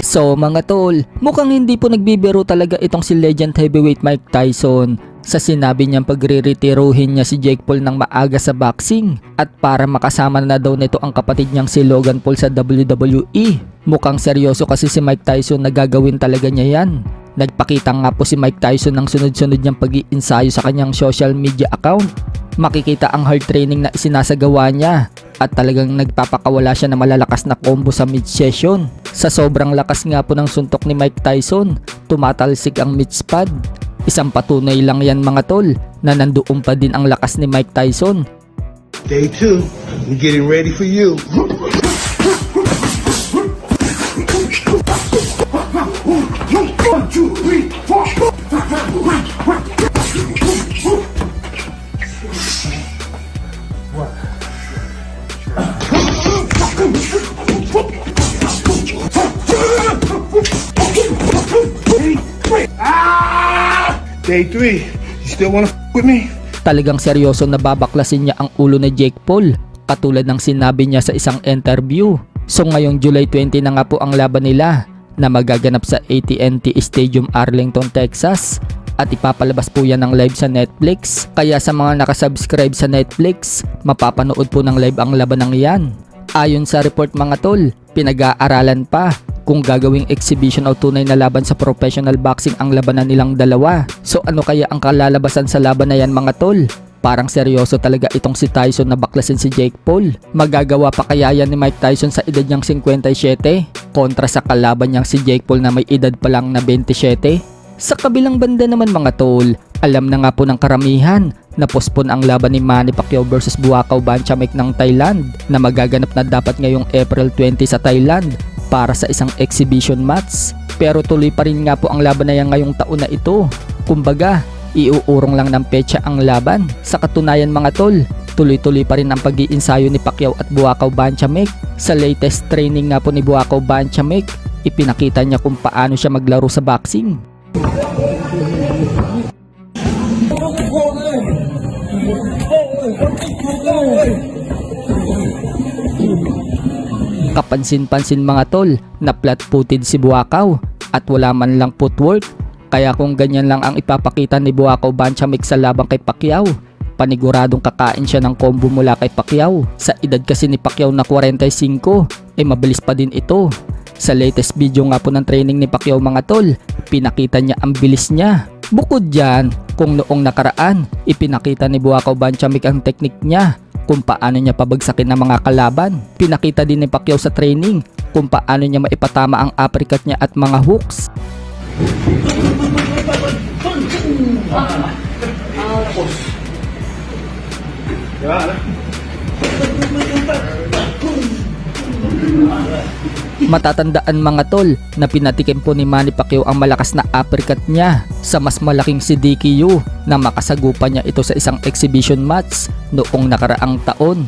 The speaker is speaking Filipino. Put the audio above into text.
So mga tol, mukhang hindi po nagbibiro talaga itong si Legend Heavyweight Mike Tyson sa sinabi niyang pagre-retiruhin niya si Jake Paul ng maaga sa boxing at para makasama na daw nito ang kapatid niyang si Logan Paul sa WWE. Mukhang seryoso kasi si Mike Tyson na gagawin talaga niya yan. Nagpakita nga po si Mike Tyson ng sunod-sunod niyang pag-iinsayo sa kanyang social media account. Makikita ang hard training na isinasagawa niya at talagang nagpapakawala siya ng malalakas na combo sa mid-session. Sa sobrang lakas nga po ng suntok ni Mike Tyson, tumatalsik ang mid-spad. Isang patunay lang yan mga tol na nandoon pa din ang lakas ni Mike Tyson. Day 2, I'm getting ready for you. Day 3, you still wanna with me? Talagang seryoso na babaklasin niya ang ulo ni Jake Paul, katulad ng sinabi niya sa isang interview. So ngayong July 20 na nga po ang laban nila na magaganap sa AT&T Stadium, Arlington, Texas. At ipapalabas po yan ng live sa Netflix. Kaya sa mga nakasubscribe sa Netflix, mapapanood po ng live ang labanang yan. Ayon sa report mga tol, pinag-aaralan pa kung gagawing exhibition o tunay na laban sa professional boxing ang labanan nilang dalawa. So ano kaya ang kalalabasan sa laban na yan mga tol? Parang seryoso talaga itong si Tyson na baklasin si Jake Paul. Magagawa pa kaya yan ni Mike Tyson sa edad niyang 57 kontra sa kalaban niyang si Jake Paul na may edad pa lang na 27? Sa kabilang banda naman mga tol, alam na nga po ng karamihan na postpone ang laban ni Manny Pacquiao versus Buakaw Banchamek ng Thailand na magaganap na dapat ngayong April 20 sa Thailand para sa isang exhibition match. Pero tuloy pa rin nga po ang laban na yan ngayong taon na ito. Kumbaga, iuurong lang ng petsa ang laban. Sa katunayan mga tol, tuloy-tuloy pa rin ang pag-iinsayo ni Pacquiao at Buakaw Banchamek. Sa latest training nga po ni Buakaw Banchamek, ipinakita niya kung paano siya maglaro sa boxing. Kapansin-pansin mga tol na flat-footed si Buakaw at wala man lang footwork. Kaya kung ganyan lang ang ipapakita ni Buakaw Banchamek sa labang kay Pacquiao, paniguradong kakain siya ng combo mula kay Pacquiao. Sa edad kasi ni Pacquiao na 45, mabilis pa din ito. Sa latest video nga po ng training ni Pacquiao mga tol, pinakita niya ang bilis niya. Bukod dyan, kung noong nakaraan, ipinakita ni Buakaw Banchamek ang teknik niya kung paano niya pabagsakin ng mga kalaban. Pinakita din ni Pacquiao sa training kung paano niya maipatama ang uppercut niya at mga hooks. Matatandaan mga tol na pinatikim po ni Manny Pacquiao ang malakas na uppercut niya sa mas malaking si DQ na makasagupa niya ito sa isang exhibition match noong nakaraang taon.